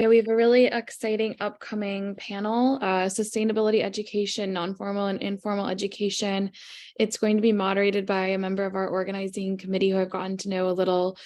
Yeah, we have a really exciting upcoming panel, Sustainability Education, Nonformal and Informal Education. It's going to be moderated by a member of our organizing committee who I've gotten to know a little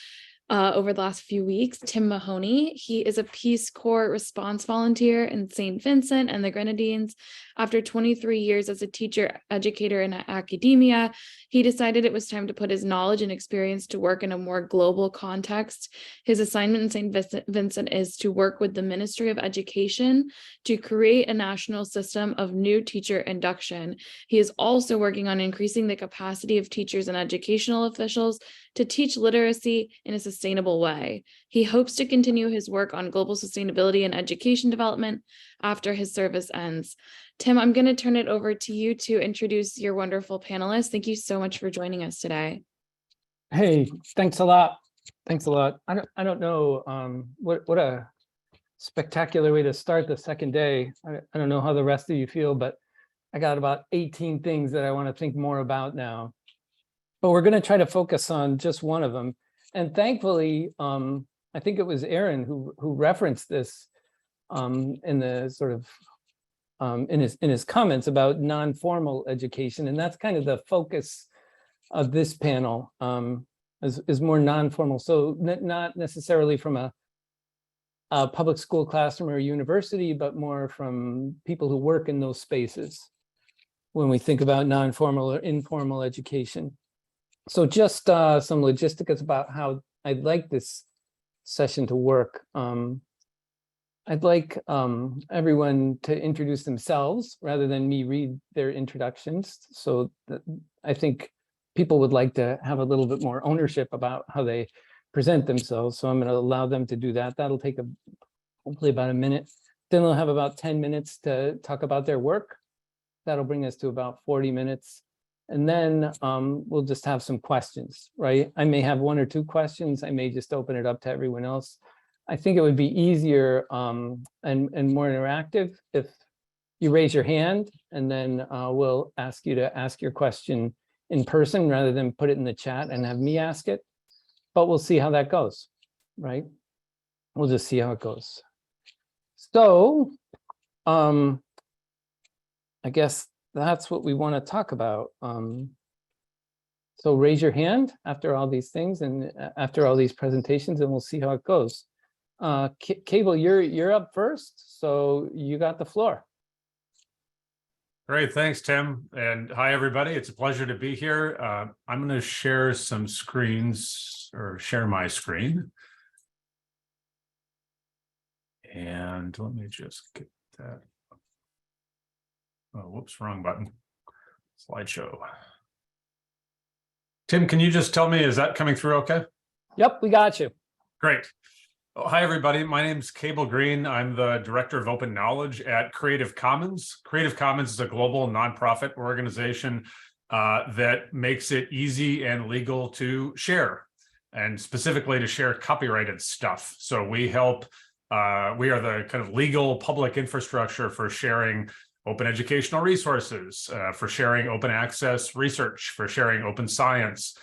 over the last few weeks, Tim Mahoney. He is a Peace Corps response volunteer in St. Vincent and the Grenadines. After 23 years as a teacher, educator in academia, he decided it was time to put his knowledge and experience to work in a more global context. His assignment in St. Vincent is to work with the Ministry of Education to create a national system of new teacher induction. He is also working on increasing the capacity of teachers and educational officials to teach literacy in a sustainable way. He hopes to continue his work on global sustainability and education development after his service ends. Tim, I'm going to turn it over to you to introduce your wonderful panelists. Thank you so much for joining us today. Hey, thanks a lot. Thanks a lot. I don't know what a spectacular way to start the second day. I don't know how the rest of you feel, but I got about 18 things that I want to think more about now. But we're going to try to focus on just one of them. And thankfully, I think it was Aaron who referenced this in the sort of in his comments about non-formal education, and that's kind of the focus of this panel, is more non-formal. So not necessarily from a public school classroom or university, but more from people who work in those spaces when we think about non-formal or informal education. So just some logistics about how I'd like this session to work. I'd like everyone to introduce themselves rather than me read their introductions. So I think people would like to have a little bit more ownership about how they present themselves. So I'm going to allow them to do that. That'll take hopefully about a minute. Then they'll have about 10 minutes to talk about their work. That'll bring us to about 40 minutes. And then we'll just have some questions, right? I may have one or two questions. I may just open it up to everyone else. I think it would be easier and more interactive if you raise your hand, and then we'll ask you to ask your question in person rather than put it in the chat and have me ask it. But we'll see how that goes, right? We'll just see how it goes. So I guess that's what we want to talk about. So raise your hand after all these things and after all these presentations, and we'll see how it goes. Cable, you're up first, so you got the floor. Great, thanks, Tim. And hi, everybody. It's a pleasure to be here. I'm going to share some screens, or share my screen. And let me just get that. Oh, whoops, wrong button. Slideshow. Tim, can you just tell me, is that coming through okay? Yep, we got you. Great. Oh, hi, everybody. My name is Cable Green. I'm the Director of Open Knowledge at Creative Commons. Creative Commons is a global nonprofit organization that makes it easy and legal to share, and specifically to share copyrighted stuff. So we help, we are the kind of legal public infrastructure for sharing open educational resources, for sharing open access research, for sharing open science,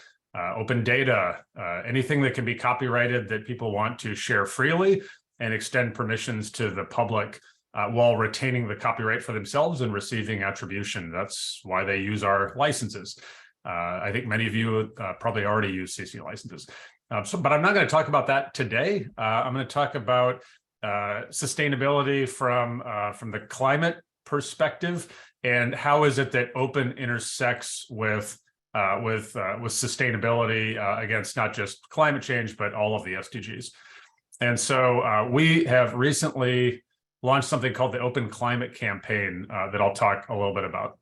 open data, anything that can be copyrighted that people want to share freely and extend permissions to the public while retaining the copyright for themselves and receiving attribution. That's why they use our licenses. I think many of you probably already use CC licenses. But I'm not going to talk about that today. I'm going to talk about sustainability from the climate perspective, and how is it that open intersects with sustainability against not just climate change, but all of the SDGs. And so we have recently launched something called the Open Climate Campaign that I'll talk a little bit about.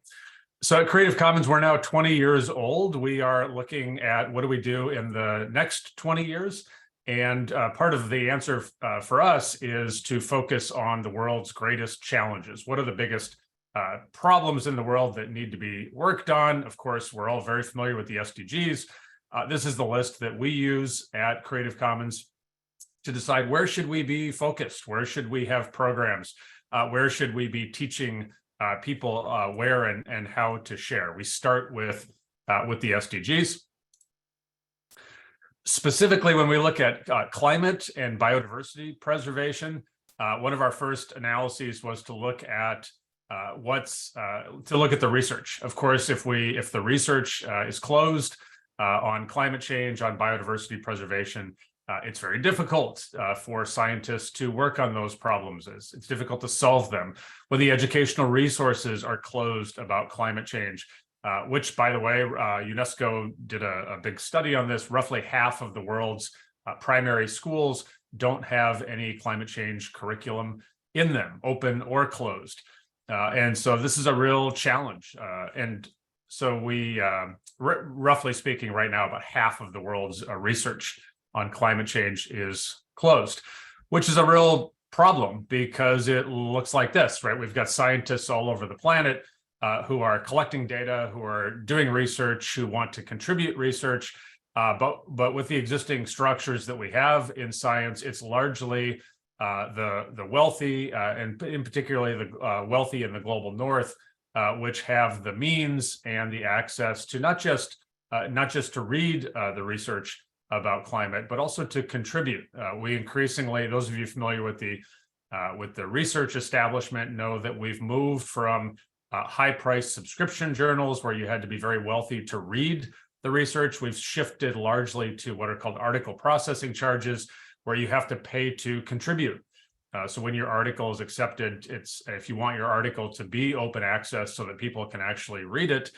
So at Creative Commons, we're now 20 years old. We are looking at what do we do in the next 20 years. And part of the answer for us is to focus on the world's greatest challenges. What are the biggest problems in the world that need to be worked on? Of course, we're all very familiar with the SDGs. This is the list that we use at Creative Commons to decide where should we be focused, where should we have programs, where should we be teaching people where and how to share. We start with the SDGs. Specifically, when we look at climate and biodiversity preservation, one of our first analyses was to look at the research. Of course, if the research is closed on climate change, on biodiversity preservation, it's very difficult for scientists to work on those problems. It's difficult to solve them. When the educational resources are closed about climate change, which, by the way, UNESCO did a big study on this. Roughly half of the world's primary schools don't have any climate change curriculum in them, open or closed. And so this is a real challenge. And so we, roughly speaking, right now, about half of the world's research on climate change is closed, which is a real problem because it looks like this, right? We've got scientists all over the planet who are collecting data, who are doing research, who want to contribute research. But with the existing structures that we have in science, it's largely the wealthy, and in particularly the wealthy in the global north, which have the means and the access to not just to read the research about climate, but also to contribute. We increasingly, those of you familiar with the research establishment, know that we've moved from high-priced subscription journals where you had to be very wealthy to read the research. We've shifted largely to what are called article processing charges, where you have to pay to contribute. So when your article is accepted, if you want your article to be open access so that people can actually read it,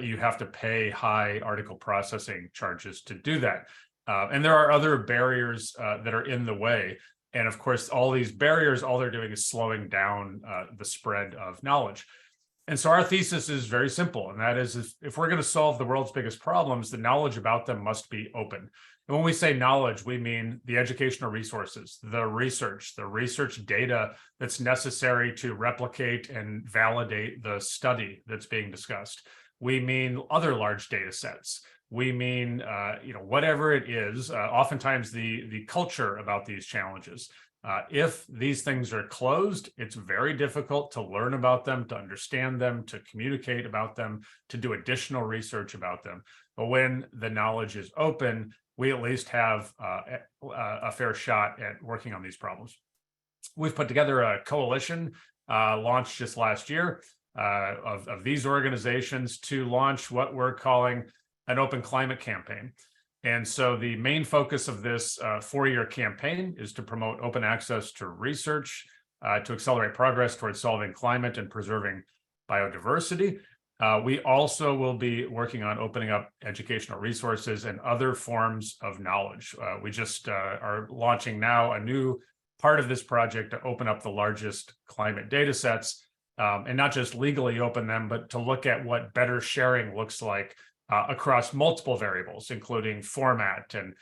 you have to pay high article processing charges to do that. And there are other barriers that are in the way. And of course, all these barriers, all they're doing is slowing down the spread of knowledge. And so our thesis is very simple, and that is if we're going to solve the world's biggest problems, the knowledge about them must be open. And when we say knowledge, we mean the educational resources, the research data that's necessary to replicate and validate the study that's being discussed. We mean other large data sets. We mean, whatever it is, oftentimes the culture about these challenges. If these things are closed, it's very difficult to learn about them, to understand them, to communicate about them, to do additional research about them. But when the knowledge is open, we at least have a fair shot at working on these problems. We've put together a coalition launched just last year of these organizations to launch what we're calling an open climate campaign. And so the main focus of this 4-year campaign is to promote open access to research, to accelerate progress towards solving climate and preserving biodiversity. We also will be working on opening up educational resources and other forms of knowledge. We just are launching now a new part of this project to open up the largest climate data sets, and not just legally open them, but to look at what better sharing looks like across multiple variables, including format and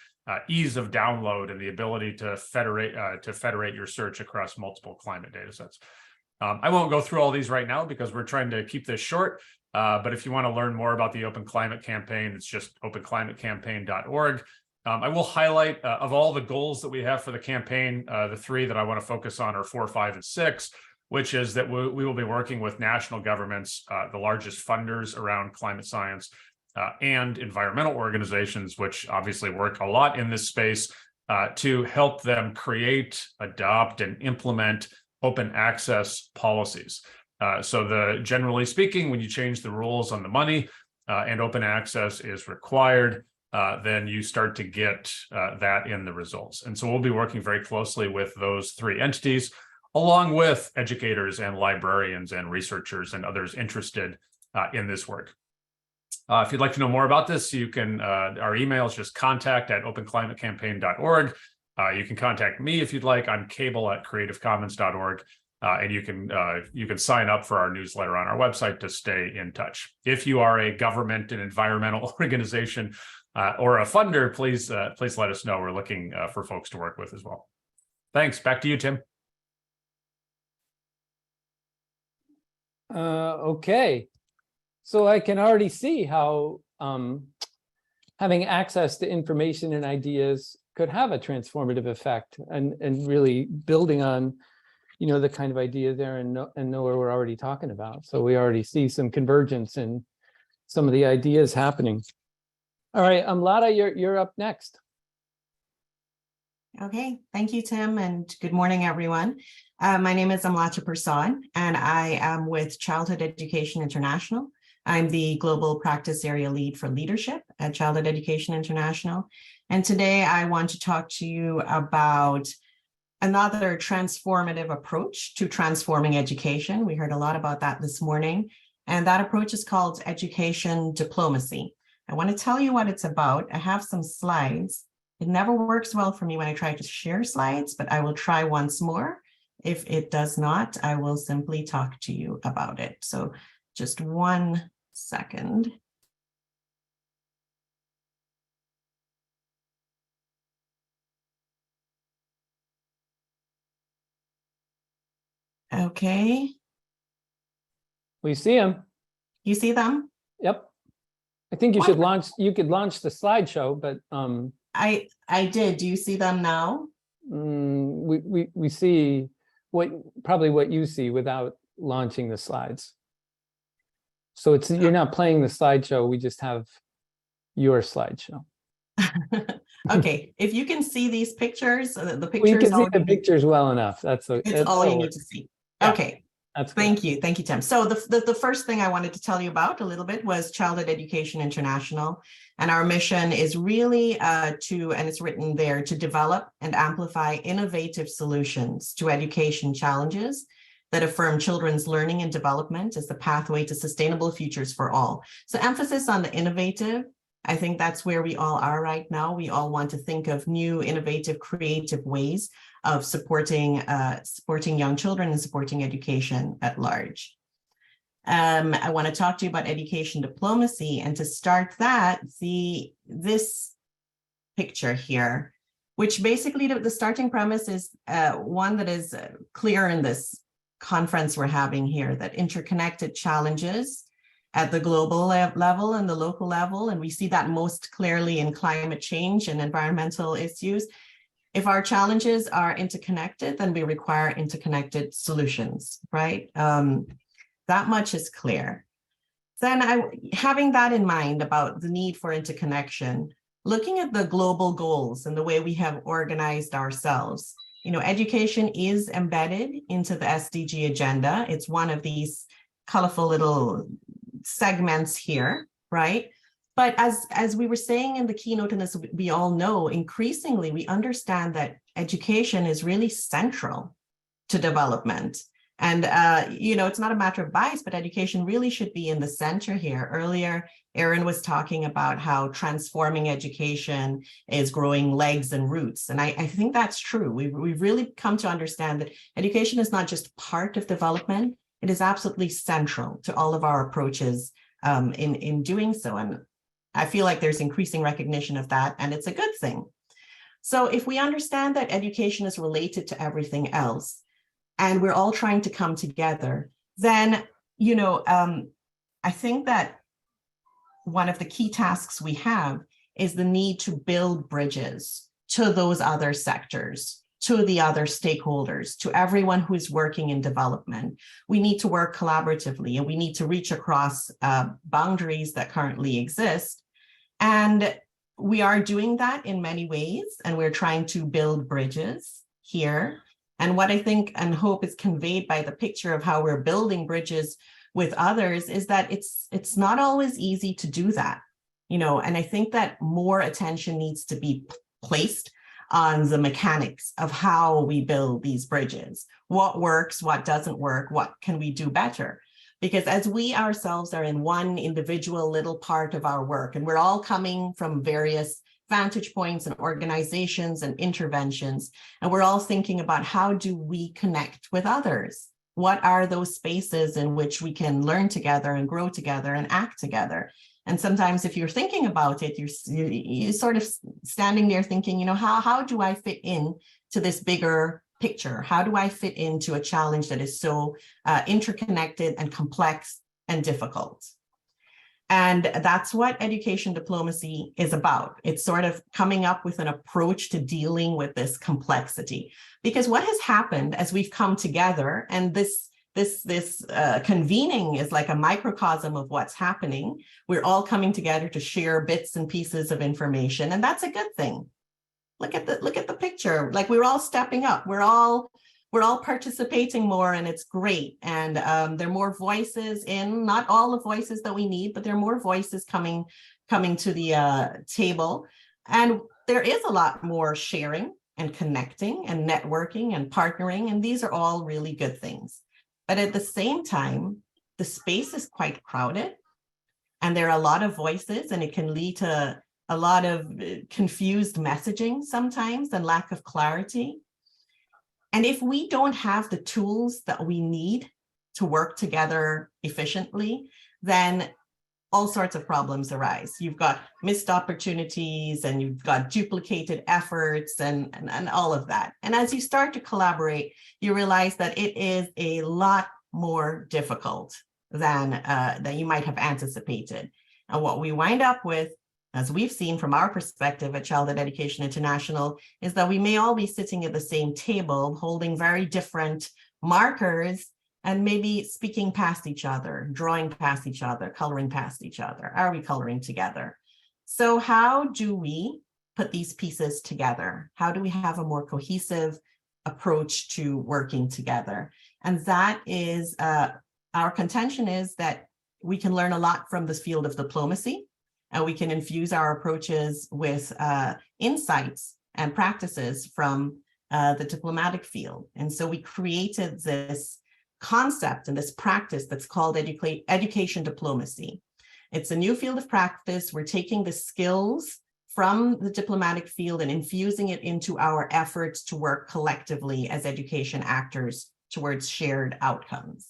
ease of download and the ability to federate your search across multiple climate data sets. I won't go through all these right now because we're trying to keep this short, but if you want to learn more about the Open Climate Campaign, it's just openclimatecampaign.org. I will highlight of all the goals that we have for the campaign, the 3 that I want to focus on are 4, 5, and 6, which is that we will be working with national governments, the largest funders around climate science, and environmental organizations, which obviously work a lot in this space, to help them create, adopt, and implement open access policies. So generally speaking, when you change the rules on the money and open access is required, then you start to get that in the results. And so we'll be working very closely with those 3 entities, along with educators and librarians and researchers and others interested in this work. If you'd like to know more about this, you can, our email is just contact@openclimatecampaign.org. You can contact me if you'd like. I'm cable@creativecommons.org. And you can sign up for our newsletter on our website to stay in touch. If you are a government and environmental organization or a funder, please let us know. We're looking for folks to work with as well. Thanks. Back to you, Tim. Okay. So I can already see how having access to information and ideas could have a transformative effect, and really building on, the kind of idea there and know where we're already talking about. So we already see some convergence in some of the ideas happening. All right, Amlata, you're up next. Okay, thank you, Tim, and good morning, everyone. My name is Amlata Persaud, and I am with Childhood Education International. I'm the Global Practice Area Lead for Leadership at Childhood Education International. And today I want to talk to you about another transformative approach to transforming education. We heard a lot about that this morning, and that approach is called education diplomacy. I want to tell you what it's about. I have some slides. It never works well for me when I try to share slides, but I will try once more. If it does not, I will simply talk to you about it. So just 1 second. Okay, We see him. you see them? Yep. I think you should launch, you could launch the slideshow, but I did. Do you see them now? we see probably what you see without launching the slides. So it's, you're not playing the slideshow, we just have your slideshow. Okay, if you can see these pictures, the We pictures. can see the pictures well enough. That's all you need to see. Yeah. Okay. That's good. Thank you, Tim. So the first thing I wanted to tell you about a little bit was Childhood Education International. And our mission is really and it's written there, to develop and amplify innovative solutions to education challenges that affirm children's learning and development as the pathway to sustainable futures for all. So emphasis on the innovative. I think that's where we all are right now. We all want to think of new, innovative, creative ways of supporting young children and supporting education at large. I want to talk to you about education diplomacy, and to start that, this picture here, which basically the starting premise is one that is clear in this conference we're having here, that interconnected challenges at the global level and the local level, and we see that most clearly in climate change and environmental issues. If our challenges are interconnected, then we require interconnected solutions, right? That much is clear. Then having that in mind about the need for interconnection, looking at the global goals and the way we have organized ourselves, education is embedded into the SDG agenda. It's one of these colorful little segments here, right? But as we were saying in the keynote, and as we all know, increasingly we understand that education is really central to development. And, it's not a matter of bias, but education really should be in the center here. Earlier, Erin was talking about how transforming education is growing legs and roots. And I think that's true. We've really come to understand that education is not just part of development, it is absolutely central to all of our approaches in doing so. And I feel like there's increasing recognition of that, and it's a good thing. So if we understand that education is related to everything else, and we're all trying to come together, then, I think that one of the key tasks we have is the need to build bridges to those other sectors, to the other stakeholders, to everyone who is working in development. We need to work collaboratively, and we need to reach across boundaries that currently exist. And we are doing that in many ways, and we're trying to build bridges here. And what I think and hope is conveyed by the picture of how we're building bridges with others is that it's not always easy to do that, and I think that more attention needs to be placed on the mechanics of how we build these bridges. What works, what doesn't work, what can we do better? Because as we ourselves are in one individual little part of our work, and we're all coming from various vantage points and organizations and interventions, and we're all thinking about how do we connect with others? What are those spaces in which we can learn together and grow together and act together? And sometimes if you're thinking about it, you're sort of standing there thinking, how do I fit in to this bigger picture? How do I fit into a challenge that is so interconnected and complex and difficult? And that's what education diplomacy is about. It's sort of coming up with an approach to dealing with this complexity. Because what has happened as we've come together, and this convening is like a microcosm of what's happening. We're all coming together to share bits and pieces of information, and that's a good thing. look at the picture. Like, we're all stepping up. We're all participating more, and it's great. And there are more voices in, not all the voices that we need, but there are more voices coming to the table. And there is a lot more sharing and connecting and networking and partnering. And these are all really good things. But at the same time, the space is quite crowded, and there are a lot of voices, and it can lead to a lot of confused messaging sometimes and lack of clarity. And if we don't have the tools that we need to work together efficiently, then all sorts of problems arise. You've got missed opportunities, and you've got duplicated efforts, and all of that. And as you start to collaborate, you realize that it is a lot more difficult than you might have anticipated. And what we wind up with, as we've seen from our perspective at Childhood Education International, is that we may all be sitting at the same table, holding very different markers, and maybe speaking past each other, drawing past each other, coloring past each other. Are we coloring together? So how do we put these pieces together? How do we have a more cohesive approach to working together? And that is, our contention is that we can learn a lot from this field of diplomacy, and we can infuse our approaches with insights and practices from the diplomatic field. And so we created this concept and this practice that's called education diplomacy. It's a new field of practice. We're taking the skills from the diplomatic field and infusing it into our efforts to work collectively as education actors towards shared outcomes.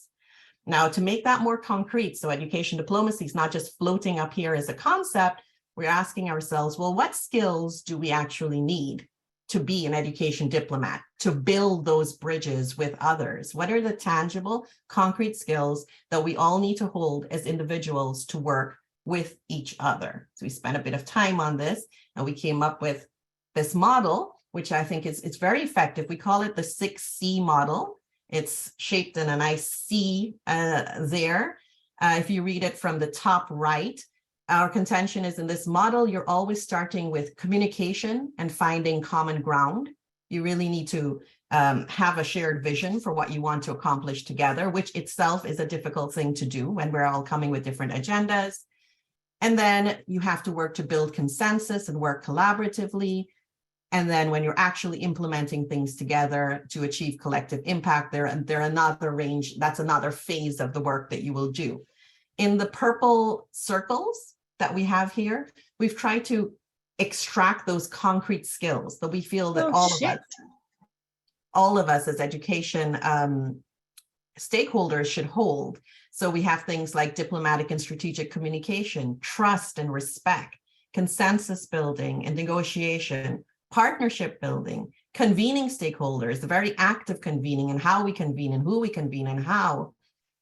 Now, to make that more concrete, so education diplomacy is not just floating up here as a concept, we're asking ourselves, well, what skills do we actually need to be an education diplomat, to build those bridges with others? What are the tangible, concrete skills that we all need to hold as individuals to work with each other? So we spent a bit of time on this, and we came up with this model, which I think is very effective. We call it the 6C model. It's shaped in a nice C there. If you read it from the top right, our contention is, in this model, you're always starting with communication and finding common ground. You really need to have a shared vision for what you want to accomplish together, which itself is a difficult thing to do when we're all coming with different agendas. And then you have to work to build consensus and work collaboratively. And then when you're actually implementing things together to achieve collective impact, there another range, that's another phase of the work that you will do. In the purple circles that we have here, we've tried to extract those concrete skills that we feel that all of us as education stakeholders should hold. So we have things like diplomatic and strategic communication, trust and respect, consensus building and negotiation, partnership building, convening stakeholders, the very act of convening, and how we convene and who we convene and how,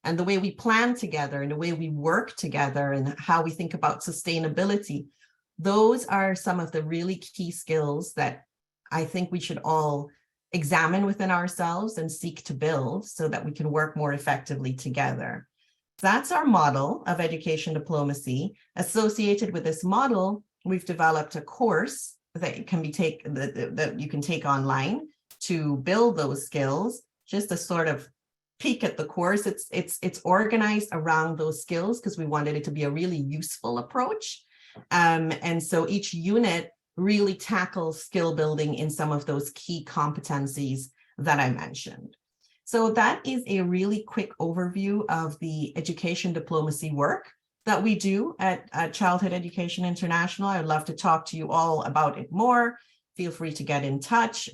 and the way we plan together and the way we work together and how we think about sustainability. Those are some of the really key skills that I think we should all examine within ourselves and seek to build so that we can work more effectively together. That's our model of education diplomacy. Associated with this model, we've developed a course that can be that you can take online to build those skills. Just a sort of peek at the course. It's organized around those skills because we wanted it to be a really useful approach. And so each unit really tackles skill building in some of those key competencies that I mentioned. So that is a really quick overview of the education diplomacy work that we do at Childhood Education International. I'd love to talk to you all about it more. Feel free to get in touch.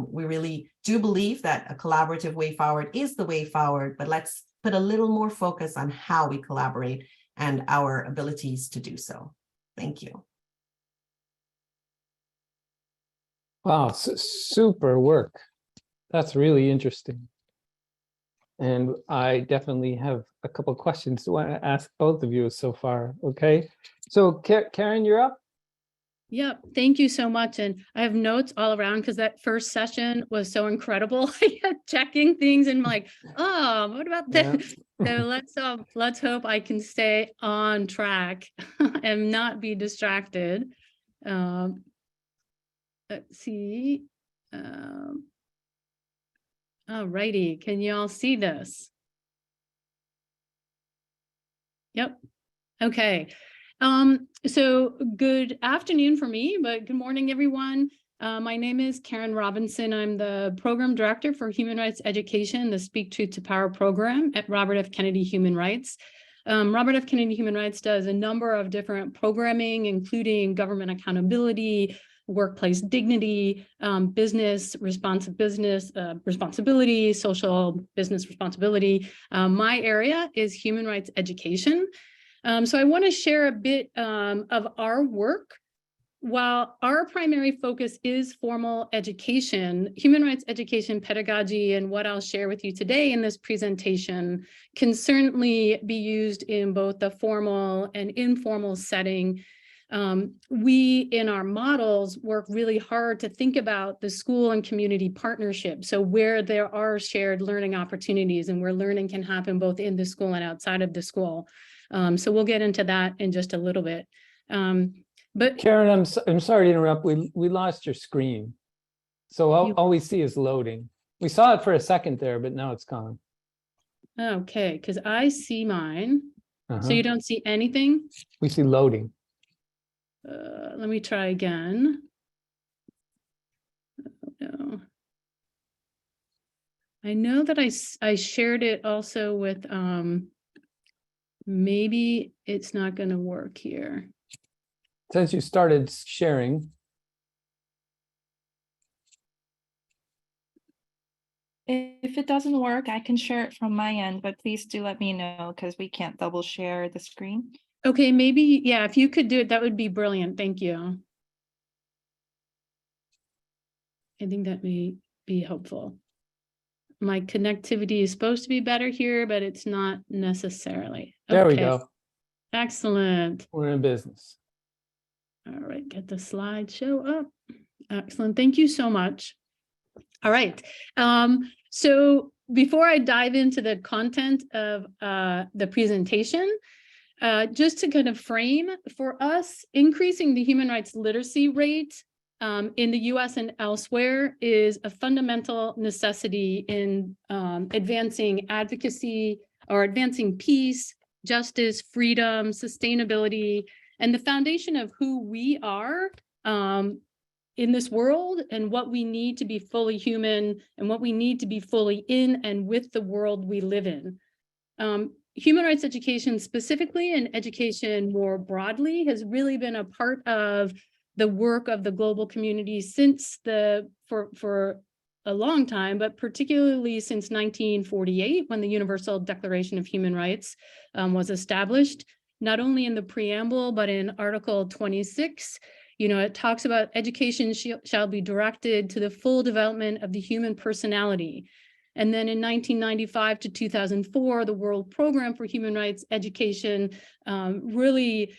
We really do believe that a collaborative way forward is the way forward, but let's put a little more focus on how we collaborate and our abilities to do so. Thank you. Wow, super work. That's really interesting. And I definitely have a couple of questions to want to ask both of you so far. Okay, so Karen, you're up. Yep, thank you so much. And I have notes all around because that first session was so incredible. I kept checking things and like, oh, what about this? Yeah. So let's hope I can stay on track and not be distracted. let's see. All righty, can you all see this? Yep. Okay. So good afternoon for me, but good morning, everyone. My name is Karen Robinson. I'm the Program Director for Human Rights Education, the Speak Truth to Power program at Robert F. Kennedy Human Rights. Robert F. Kennedy Human Rights does a number of different programming, including government accountability, workplace dignity, business responsibility, social business responsibility. My area is human rights education. So I want to share a bit of our work. While our primary focus is formal education, human rights education pedagogy and what I'll share with you today in this presentation can certainly be used in both the formal and informal setting. We, in our models, work really hard to think about the school and community partnership. So where there are shared learning opportunities and where learning can happen both in the school and outside of the school. So we'll get into that in just a little bit. But Karen, I'm sorry to interrupt. We lost your screen. So all we see is loading. We saw it for a second there, but now it's gone. okay, because I see mine. So you don't see anything? We see loading. Let me try again. Oh, no. I know that I shared it also with, maybe it's not going to work here. Since you started sharing. If it doesn't work, I can share it from my end, but please do let me know because we can't double share the screen. Okay, maybe, yeah, if you could do it, that would be brilliant. Thank you. I think that may be helpful. My connectivity is supposed to be better here, but it's not necessarily. There we go. Excellent. We're in business. All right, get the slideshow up. Excellent. Thank you so much. All right. So before I dive into the content of the presentation, just to kind of frame for us, increasing the human rights literacy rate in the US and elsewhere is a fundamental necessity in advancing advocacy or advancing peace, justice, freedom, sustainability, and the foundation of who we are in this world and what we need to be fully human and what we need to be fully in and with the world we live in. Human rights education specifically and education more broadly has really been a part of the work of the global community since for a long time, but particularly since 1948, when the Universal Declaration of Human Rights was established, not only in the preamble, but in Article 26. You know, it talks about education shall be directed to the full development of the human personality. And then in 1995 to 2004, the World Program for Human Rights Education really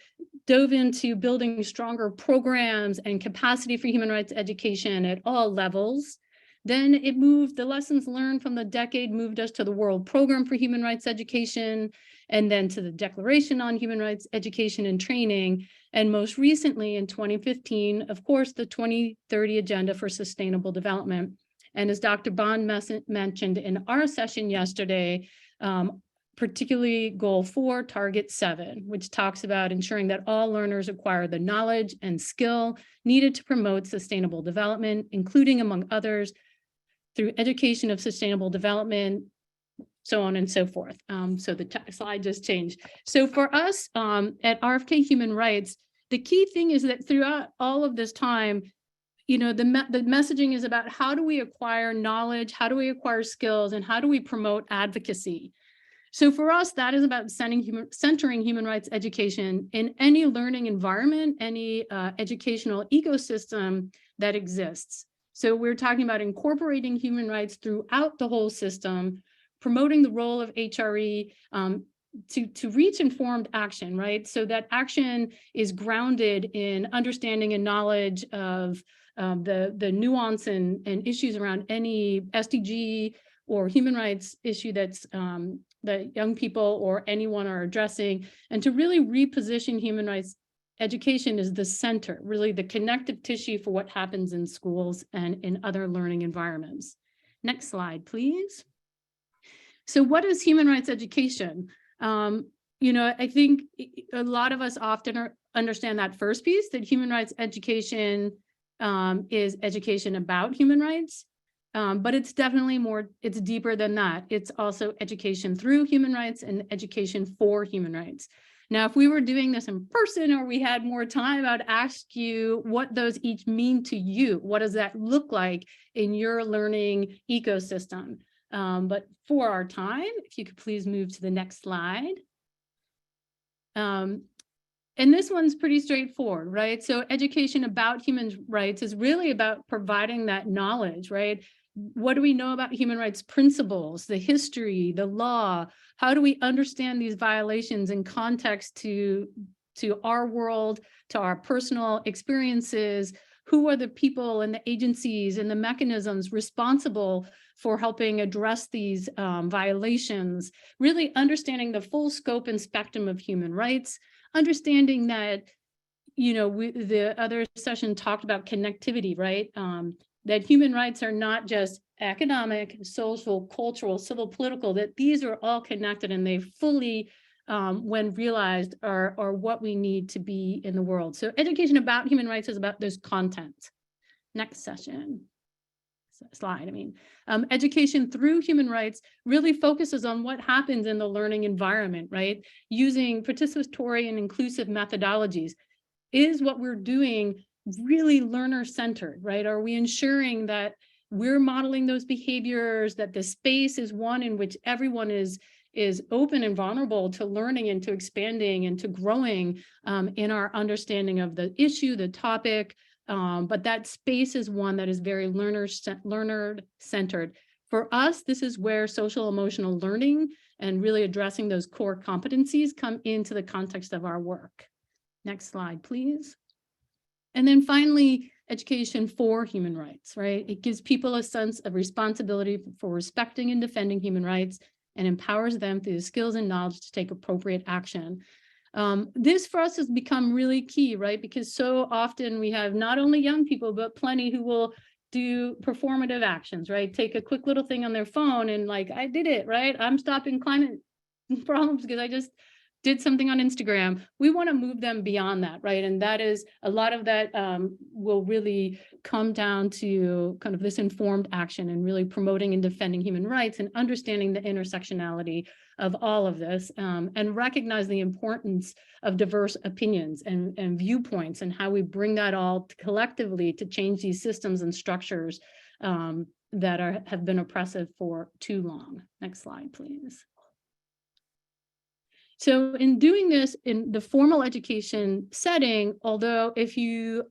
dove into building stronger programs and capacity for human rights education at all levels. Then it moved, the lessons learned from the decade moved us to the World Program for Human Rights Education, and then to the Declaration on Human Rights Education and Training. And most recently in 2015, of course, the 2030 Agenda for Sustainable Development. And as Dr. Bond mentioned in our session yesterday, particularly Goal 4, Target 7, which talks about ensuring that all learners acquire the knowledge and skill needed to promote sustainable development, including, among others, through education of sustainable development, so on and so forth. So the slide just changed. So for us at RFK Human Rights, the key thing is that throughout all of this time, you know, the messaging is about how do we acquire knowledge, how do we acquire skills, and how do we promote advocacy? So for us, that is about centering human rights education in any learning environment, any educational ecosystem that exists. So we're talking about incorporating human rights throughout the whole system, promoting the role of HRE to reach informed action, right? So that action is grounded in understanding and knowledge of the nuance and issues around any SDG or human rights issue that's that young people or anyone are addressing, and to really reposition human rights education is the center, really the connective tissue for what happens in schools and in other learning environments. Next slide, please. So what is human rights education? I think a lot of us often understand that first piece, that human rights education is education about human rights, but it's definitely more, it's deeper than that. It's also education through human rights and education for human rights. Now, if we were doing this in person or we had more time, I'd ask you what those each mean to you. What does that look like in your learning ecosystem? But for our time, if you could please move to the next slide. And this one's pretty straightforward, right? So education about human rights is really about providing that knowledge, right? What do we know about human rights principles, the history, the law? How do we understand these violations in context to our world, to our personal experiences? Who are the people and the agencies and the mechanisms responsible for helping address these violations? Really understanding the full scope and spectrum of human rights, understanding that, the other session talked about connectivity, right? That human rights are not just economic, social, cultural, civil, political, that these are all connected and they fully, when realized, are what we need to be in the world. So education about human rights is about this content. Next session. Slide, education through human rights really focuses on what happens in the learning environment, right? Using participatory and inclusive methodologies. Is what we're doing really learner-centered, right? Are we ensuring that we're modeling those behaviors, that the space is one in which everyone is open and vulnerable to learning and to expanding and to growing in our understanding of the issue, the topic, but that space is one that is very learner-centered. For us, this is where social emotional learning and really addressing those core competencies come into the context of our work. Next slide, please. And then finally, education for human rights, right? It gives people a sense of responsibility for respecting and defending human rights and empowers them through the skills and knowledge to take appropriate action. This for us has become really key, right? Because so often we have not only young people, but plenty who will do performative actions, right? Take a quick little thing on their phone and like, I did it, right? I'm stopping climate problems because I just did something on Instagram. We want to move them beyond that, right? And that is a lot of that will really come down to kind of this informed action and really promoting and defending human rights and understanding the intersectionality of all of this and recognize the importance of diverse opinions and viewpoints and how we bring that all collectively to change these systems and structures that have been oppressive for too long. Next slide, please. So in doing this in the formal education setting, although if you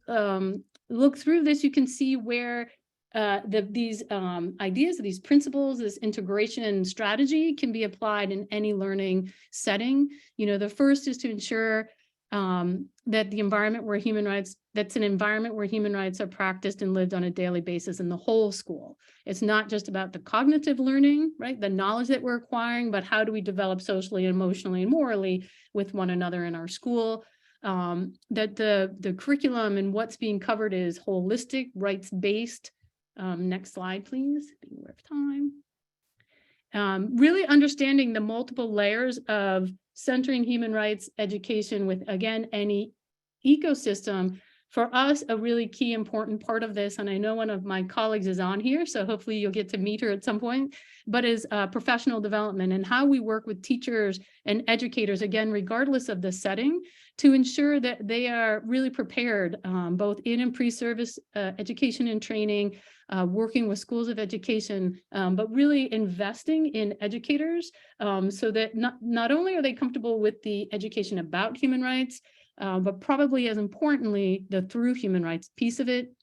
look through this, you can see where these ideas, these principles, this integration strategy can be applied in any learning setting. The first is to ensure that the environment where human rights, that's an environment where human rights are practiced and lived on a daily basis in the whole school. It's not just about the cognitive learning, right? The knowledge that we're acquiring, but how do we develop socially, emotionally, and morally with one another in our school? That the curriculum and what's being covered is holistic, rights-based. Next slide, please. Being aware of time. Really understanding the multiple layers of centering human rights education with, again, any ecosystem. For us, a really key important part of this, and I know one of my colleagues is on here, so hopefully you'll get to meet her at some point, but is professional development and how we work with teachers and educators, again, regardless of the setting, to ensure that they are really prepared, both in and pre-service education and training, working with schools of education, but really investing in educators so that not only are they comfortable with the education about human rights, but probably as importantly, the through human rights piece of it,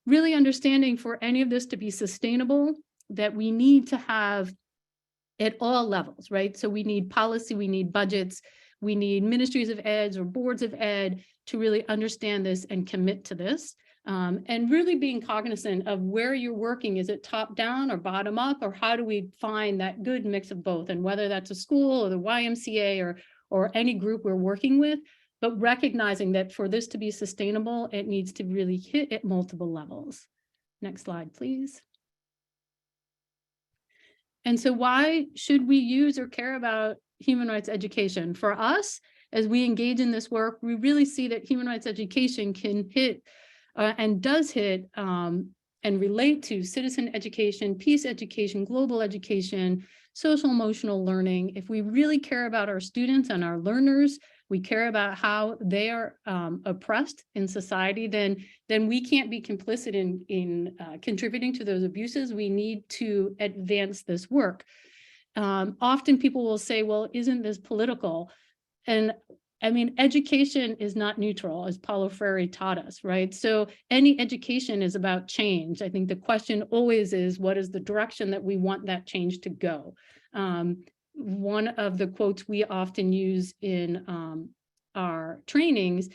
really understanding for any of this to be sustainable, that we need to have at all levels, right? So we need policy, we need budgets, we need ministries of ed or boards of ed to really understand this and commit to this. And really being cognizant of where you're working. Is it top down or bottom up, or how do we find that good mix of both? And whether that's a school or the YMCA or any group we're working with, but recognizing that for this to be sustainable, it needs to really hit at multiple levels. Next slide, please. And so why should we use or care about human rights education? For us, as we engage in this work, we really see that human rights education can hit and does hit and relate to citizen education, peace education, global education, social emotional learning. If we really care about our students and our learners, we care about how they are oppressed in society, then we can't be complicit in contributing to those abuses. We need to advance this work. Often people will say, well, isn't this political? And I mean, education is not neutral, as Paulo Freire taught us, right? So any education is about change. I think the question always is, what is the direction that we want that change to go? One of the quotes we often use in our trainings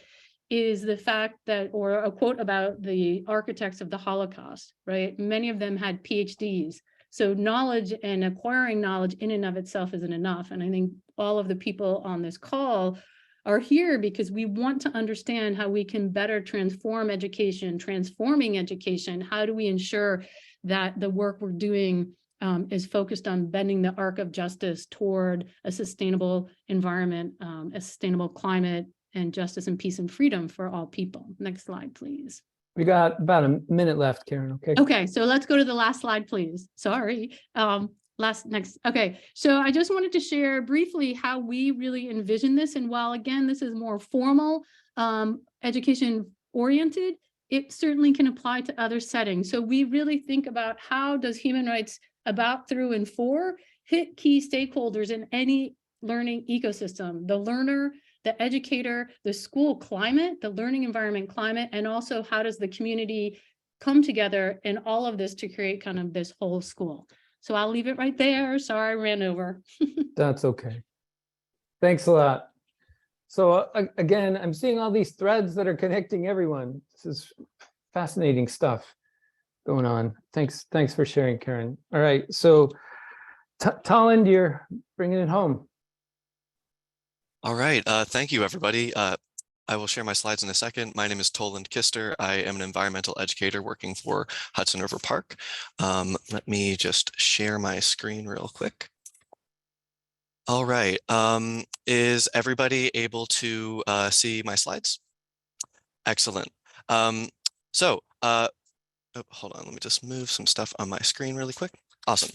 is the fact that, or a quote about the architects of the Holocaust, right? Many of them had PhDs. So knowledge and acquiring knowledge in and of itself isn't enough. And I think all of the people on this call are here because we want to understand how we can better transform education, transforming education. How do we ensure that the work we're doing is focused on bending the arc of justice toward a sustainable environment, a sustainable climate, and justice and peace and freedom for all people. Next slide, please. We got about a minute left, Karen, okay? Okay, so let's go to the last slide, please. Sorry. Next. Okay, so I just wanted to share briefly how we really envision this. And while, again, this is more formal, education oriented, it certainly can apply to other settings. So we really think about how does human rights about, through, and for hit key stakeholders in any learning ecosystem: the learner, the educator, the school climate, the learning environment climate, and also how does the community come together in all of this to create kind of this whole school. So I'll leave it right there. Sorry, I ran over. That's okay. Thanks a lot. So again, I'm seeing all these threads that are connecting everyone. This is fascinating stuff going on. Thanks for sharing, Karen. All right, so Toland, you're bringing it home. All right, thank you, everybody. I will share my slides in a second. My name is Toland Kister. I am an environmental educator working for Hudson River Park. Let me just share my screen real quick. All right, is everybody able to see my slides? Excellent. Oh, hold on, let me just move some stuff on my screen really quick. Awesome.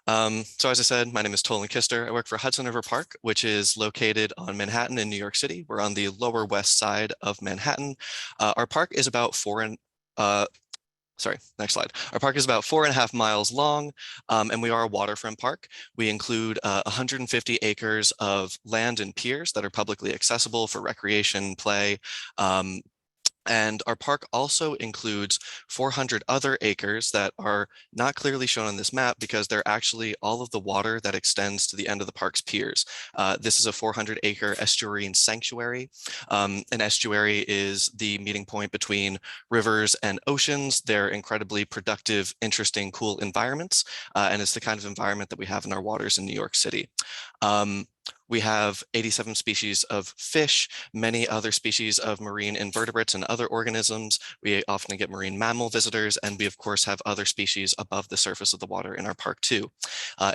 So as I said, my name is Toland Kister. I work for Hudson River Park, which is located on Manhattan in New York City. We're on the lower west side of Manhattan. Our park is about next slide. Our park is about 4.5 miles long, and we are a waterfront park. We include 150 acres of land and piers that are publicly accessible for recreation, play, and our park also includes 400 other acres that are not clearly shown on this map because they're actually all of the water that extends to the end of the park's piers. This is a 400-acre estuarine sanctuary. An estuary is the meeting point between rivers and oceans. They're incredibly productive, interesting, cool environments, and it's the kind of environment that we have in our waters in New York City. We have 87 species of fish, many other species of marine invertebrates and other organisms. We often get marine mammal visitors, and we of course have other species above the surface of the water in our park too.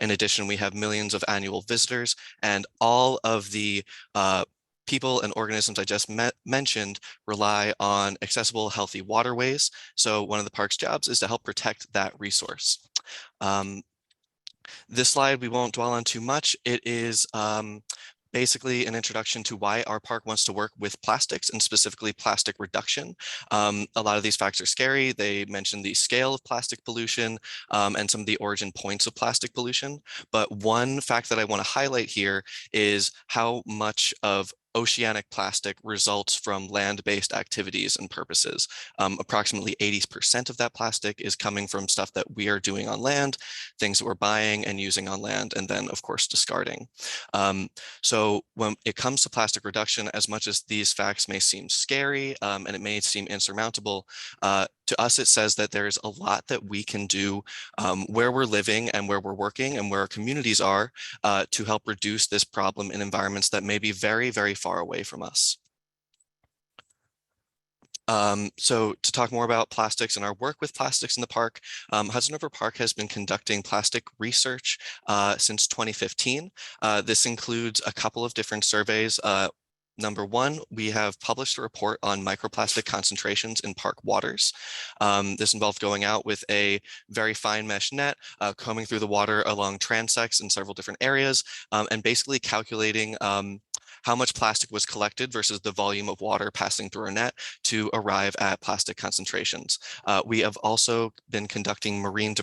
In addition, we have millions of annual visitors, and all of the people and organisms I just mentioned rely on accessible, healthy waterways. So one of the park's jobs is to help protect that resource. This slide we won't dwell on too much. It is basically an introduction to why our park wants to work with plastics and specifically plastic reduction. A lot of these facts are scary. They mention the scale of plastic pollution and some of the origin points of plastic pollution. But one fact that I want to highlight here is how much of oceanic plastic results from land-based activities and purposes. Approximately 80% of that plastic is coming from stuff that we are doing on land, things that we're buying and using on land, and then of course discarding. So when it comes to plastic reduction, as much as these facts may seem scary and it may seem insurmountable, to us it says that there's a lot that we can do where we're living and where we're working and where our communities are to help reduce this problem in environments that may be very, very far away from us. So to talk more about plastics and our work with plastics in the park, Hudson River Park has been conducting plastic research since 2015. This includes a couple of different surveys. Number one, we have published a report on microplastic concentrations in park waters. This involved going out with a very fine mesh net, combing through the water along transects in several different areas, and basically calculating how much plastic was collected versus the volume of water passing through our net to arrive at plastic concentrations. We have also been conducting marine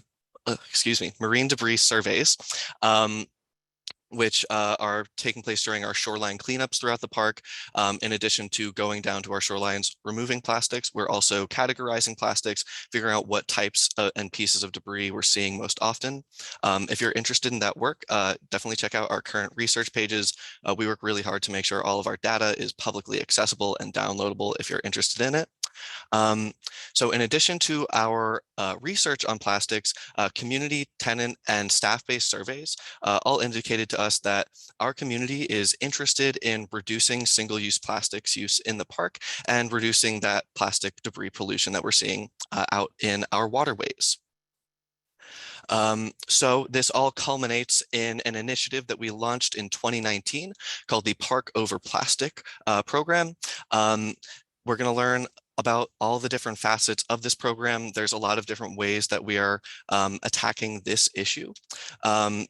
debris surveys, which are taking place during our shoreline cleanups throughout the park. In addition to going down to our shorelines, removing plastics, we're also categorizing plastics, figuring out what types and pieces of debris we're seeing most often. If you're interested in that work, definitely check out our current research pages. We work really hard to make sure all of our data is publicly accessible and downloadable if you're interested in it. So in addition to our research on plastics, community, tenant, and staff-based surveys all indicated to us that our community is interested in reducing single-use plastics use in the park and reducing that plastic debris pollution that we're seeing out in our waterways. So this all culminates in an initiative that we launched in 2019 called the Park Over Plastic program. We're going to learn about all the different facets of this program. There's a lot of different ways that we are attacking this issue.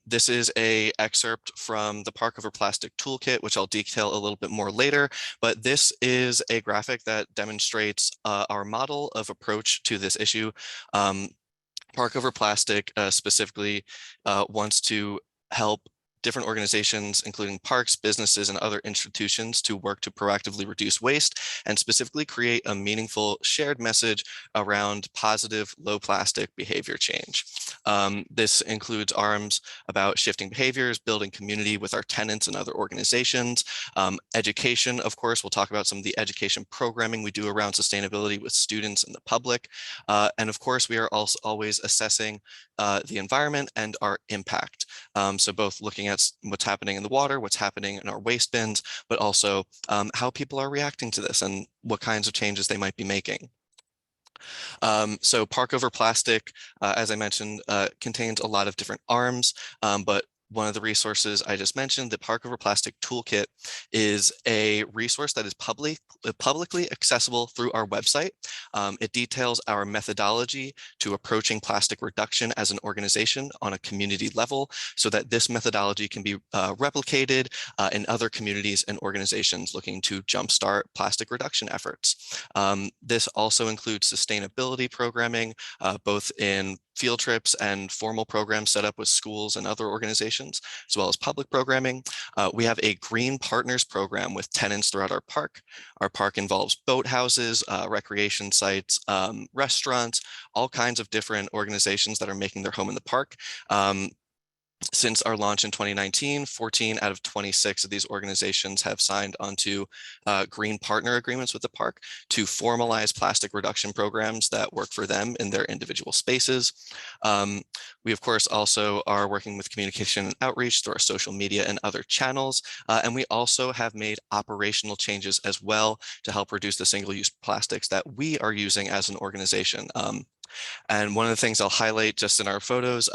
This is an excerpt from the Park Over Plastic Toolkit, which I'll detail a little bit more later, but this is a graphic that demonstrates our model of approach to this issue. Park Over Plastic specifically wants to help different organizations, including parks, businesses, and other institutions, to work to proactively reduce waste and specifically create a meaningful shared message around positive low plastic behavior change. This includes arms about shifting behaviors, building community with our tenants and other organizations, education. Of course, we'll talk about some of the education programming we do around sustainability with students and the public. And of course, we are also always assessing the environment and our impact. So both looking at what's happening in the water, what's happening in our waste bins, but also how people are reacting to this and what kinds of changes they might be making. So Park Over Plastic, as I mentioned, contains a lot of different arms, but one of the resources I just mentioned, the Park Over Plastic Toolkit, is a resource that is publicly accessible through our website. It details our methodology to approaching plastic reduction as an organization on a community level, so that this methodology can be replicated in other communities and organizations looking to jumpstart plastic reduction efforts. This also includes sustainability programming, both in field trips and formal programs set up with schools and other organizations, as well as public programming. We have a Green Partners program with tenants throughout our park. Our park involves boat houses, recreation sites, restaurants, all kinds of different organizations that are making their home in the park. Since our launch in 2019, 14 out of 26 of these organizations have signed onto green partner agreements with the park to formalize plastic reduction programs that work for them in their individual spaces. We, of course, also are working with communication and outreach through our social media and other channels. And we also have made operational changes as well to help reduce the single-use plastics that we are using as an organization. And one of the things I'll highlight just in our photos,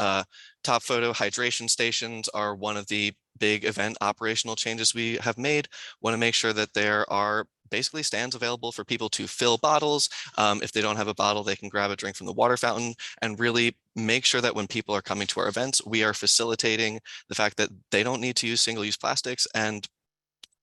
top photo, hydration stations are one of the big event operational changes we have made. Want to make sure that there are basically stands available for people to fill bottles. If they don't have a bottle, they can grab a drink from the water fountain, and really make sure that when people are coming to our events, we are facilitating the fact that they don't need to use single-use plastics, and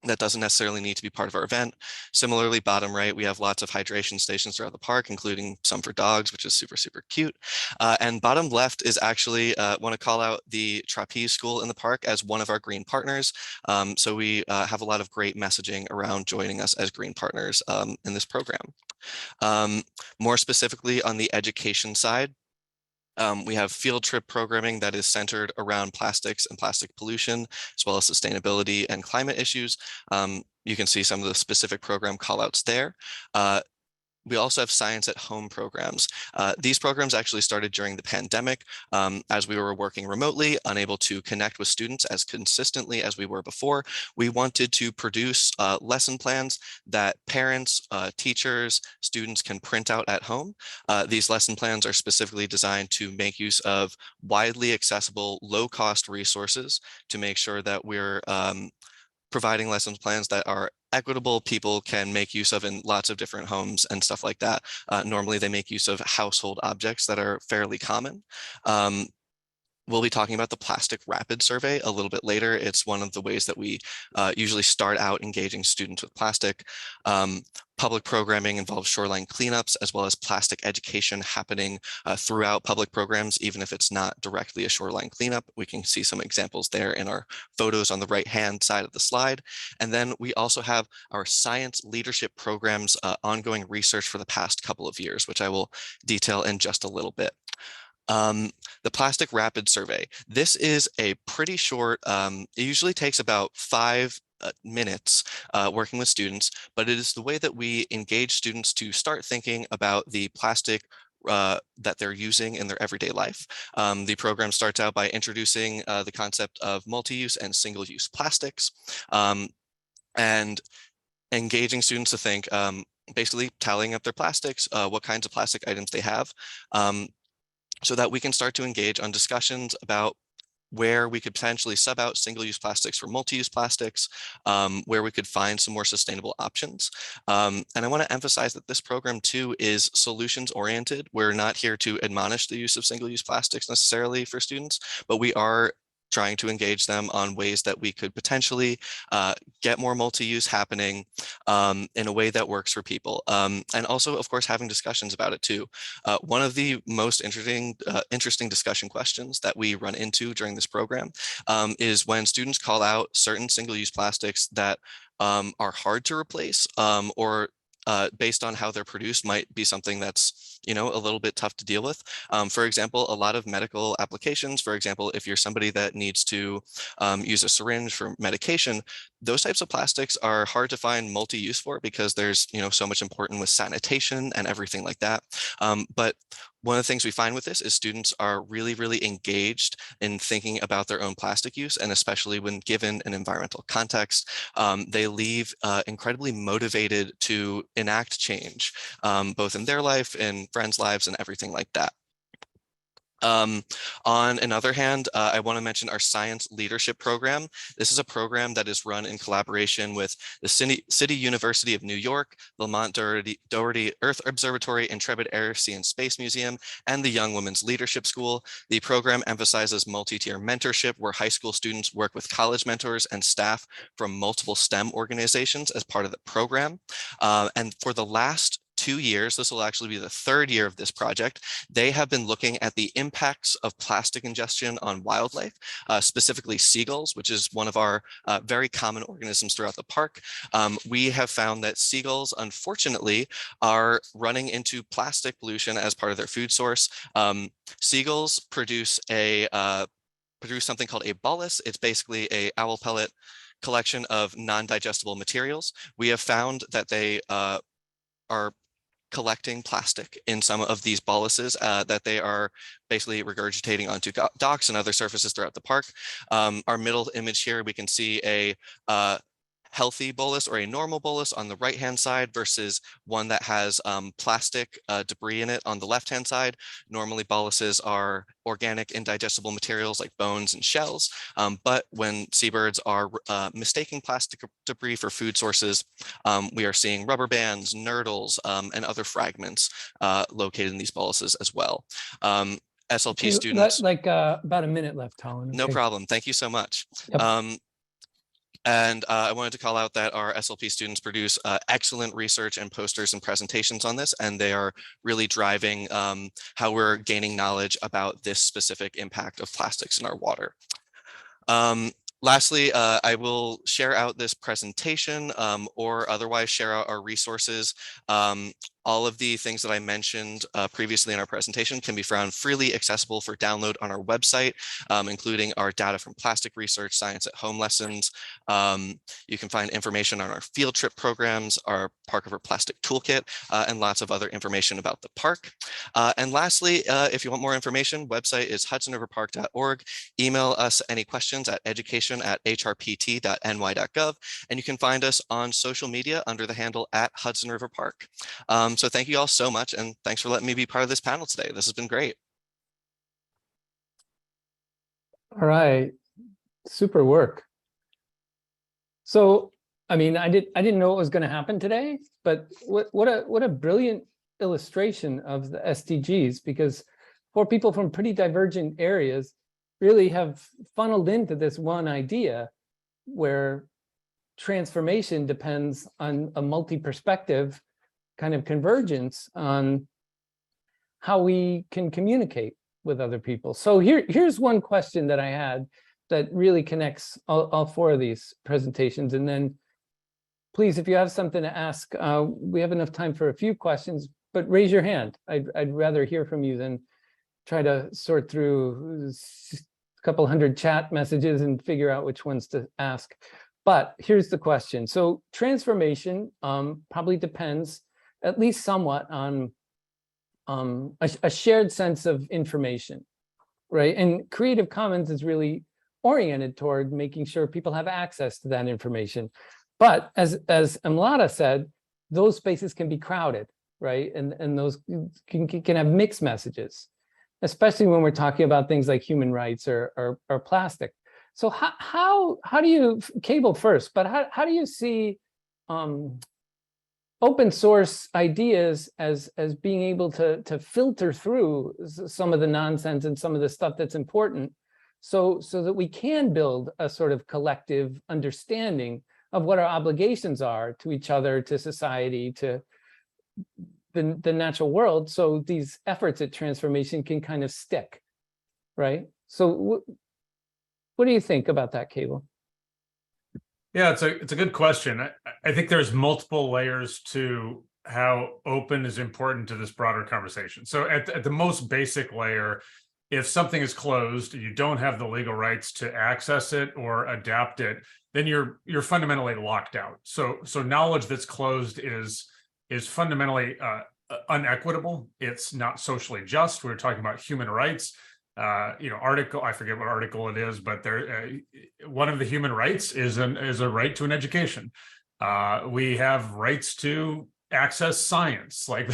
that doesn't necessarily need to be part of our event. Similarly, bottom right, we have lots of hydration stations throughout the park, including some for dogs, which is super, super cute. And bottom left is actually, want to call out the Trapeze School in the park as one of our green partners. So we have a lot of great messaging around joining us as green partners in this program. More specifically on the education side, we have field trip programming that is centered around plastics and plastic pollution, as well as sustainability and climate issues. You can see some of the specific program callouts there. We also have science at home programs. These programs actually started during the pandemic as we were working remotely, unable to connect with students as consistently as we were before. We wanted to produce lesson plans that parents, teachers, students can print out at home. These lesson plans are specifically designed to make use of widely accessible, low-cost resources to make sure that we're providing lesson plans that are equitable, people can make use of in lots of different homes and stuff like that. Normally they make use of household objects that are fairly common. We'll be talking about the plastic rapid survey a little bit later. It's one of the ways that we usually start out engaging students with plastic. Public programming involves shoreline cleanups as well as plastic education happening throughout public programs, even if it's not directly a shoreline cleanup. We can see some examples there in our photos on the right-hand side of the slide. And then we also have our science leadership programs, ongoing research for the past couple of years, which I will detail in just a little bit. The plastic rapid survey. This is a pretty short, it usually takes about 5 minutes working with students, but it is the way that we engage students to start thinking about the plastic that they're using in their everyday life. The program starts out by introducing the concept of multi-use and single-use plastics and engaging students to think, basically tallying up their plastics, what kinds of plastic items they have, so that we can start to engage on discussions about where we could potentially sub out single-use plastics for multi-use plastics, where we could find some more sustainable options. And I want to emphasize that this program too is solutions oriented. We're not here to admonish the use of single-use plastics necessarily for students, but we are trying to engage them on ways that we could potentially get more multi-use happening in a way that works for people. And also, of course, having discussions about it too. One of the most interesting discussion questions that we run into during this program is when students call out certain single-use plastics that are hard to replace or based on how they're produced might be something that's, a little bit tough to deal with. For example, a lot of medical applications, for example, if you're somebody that needs to use a syringe for medication, those types of plastics are hard to find multi-use for because there's, so much important with sanitation and everything like that. But one of the things we find with this is students are really, really engaged in thinking about their own plastic use, and especially when given an environmental context, they leave incredibly motivated to enact change, both in their life, in friends' lives, and everything like that. On another hand, I want to mention our science leadership program. This is a program that is run in collaboration with the City University of New York, the Lamont Doherty Earth Observatory, Intrepid Air, Sea and Space Museum, and the Young Women's Leadership School. The program emphasizes multi-tier mentorship, where high school students work with college mentors and staff from multiple STEM organizations as part of the program. And for the last 2 years, this will actually be the 3rd year of this project, they have been looking at the impacts of plastic ingestion on wildlife, specifically seagulls, which is one of our very common organisms throughout the park. We have found that seagulls, unfortunately, are running into plastic pollution as part of their food source. Seagulls produce something called a bolus. It's basically a owl pellet collection of non-digestible materials. We have found that they are collecting plastic in some of these boluses that they are basically regurgitating onto docks and other surfaces throughout the park. Our middle image here, we can see a healthy bolus or a normal bolus on the right-hand side versus one that has plastic debris in it on the left-hand side. Normally boluses are organic indigestible materials like bones and shells, but when seabirds are mistaking plastic debris for food sources, we are seeing rubber bands, nurdles, and other fragments located in these boluses as well. SLP students. About a minute left, Toland. No problem. Thank you so much. Yep. And I wanted to call out that our SLP students produce excellent research and posters and presentations on this, and they are really driving how we're gaining knowledge about this specific impact of plastics in our water. Lastly, I will share out this presentation or otherwise share out our resources All of the things that I mentioned previously in our presentation can be found freely accessible for download on our website, including our data from plastic research, science at home lessons. You can find information on our field trip programs, our Park River Plastic Toolkit, and lots of other information about the park. And lastly, if you want more information, website is hudsonriverpark.org. Email us any questions at education@hrpt.ny.gov, and you can find us on social media under the handle @HudsonRiverPark. So thank you all so much, and thanks for letting me be part of this panel today. This has been great. All right, super work. So, I mean, I didn't know what was going to happen today, but what a brilliant illustration of the SDGs, because 4 people from pretty divergent areas really have funneled into this one idea where transformation depends on a multi-perspective kind of convergence on how we can communicate with other people. So here's one question that I had that really connects all 4 of these presentations. And then please, if you have something to ask, we have enough time for a few questions, but raise your hand. I'd rather hear from you than try to sort through a couple hundred chat messages and figure out which ones to ask. But here's the question. So transformation probably depends at least somewhat on a shared sense of information, right? And Creative Commons is really oriented toward making sure people have access to that information. But as Amlata said, those spaces can be crowded, right? And those can have mixed messages, especially when we're talking about things like human rights or plastic. So how do you, Cable first, but how do you see open source ideas as being able to filter through some of the nonsense and some of the stuff that's important, so that we can build a sort of collective understanding of what our obligations are to each other, to society, to the natural world, so these efforts at transformation can kind of stick, right? So what do you think about that, Cable? Yeah, it's a good question. I think there's multiple layers to how open is important to this broader conversation. So at the most basic layer, if something is closed, you don't have the legal rights to access it or adapt it, then you're fundamentally locked out. So knowledge that's closed is fundamentally unequitable. It's not socially just. We're talking about human rights. Article, I forget what article it is, but there, one of the human rights is a right to an education. We have rights to access science. Like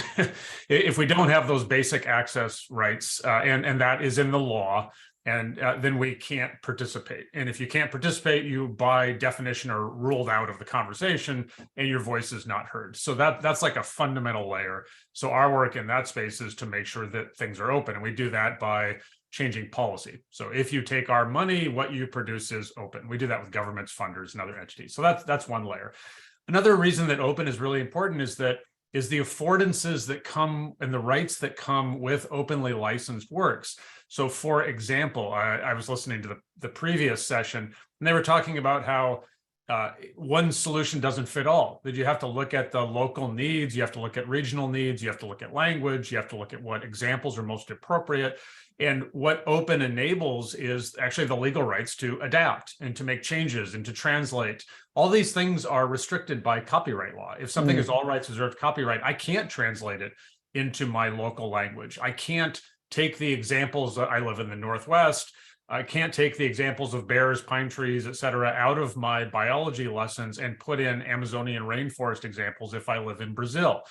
if we don't have those basic access rights, and that is in the law, and then we can't participate. And if you can't participate, you by definition are ruled out of the conversation and your voice is not heard. So that's like a fundamental layer. So our work in that space is to make sure that things are open, and we do that by changing policy. So if you take our money, what you produce is open. We do that with governments, funders, and other entities. So that's one layer. Another reason that open is really important is the affordances that come and the rights that come with openly licensed works. So for example, I was listening to the previous session, and they were talking about how one solution doesn't fit all, that you have to look at the local needs, you have to look at regional needs, you have to look at language, you have to look at what examples are most appropriate. And what open enables is actually the legal rights to adapt and to make changes and to translate. All these things are restricted by copyright law. If something is all rights reserved copyright, I can't translate it into my local language. I can't take the examples that I live in the Northwest. I can't take the examples of bears, pine trees, et cetera, out of my biology lessons and put in Amazonian rainforest examples if I live in Brazil.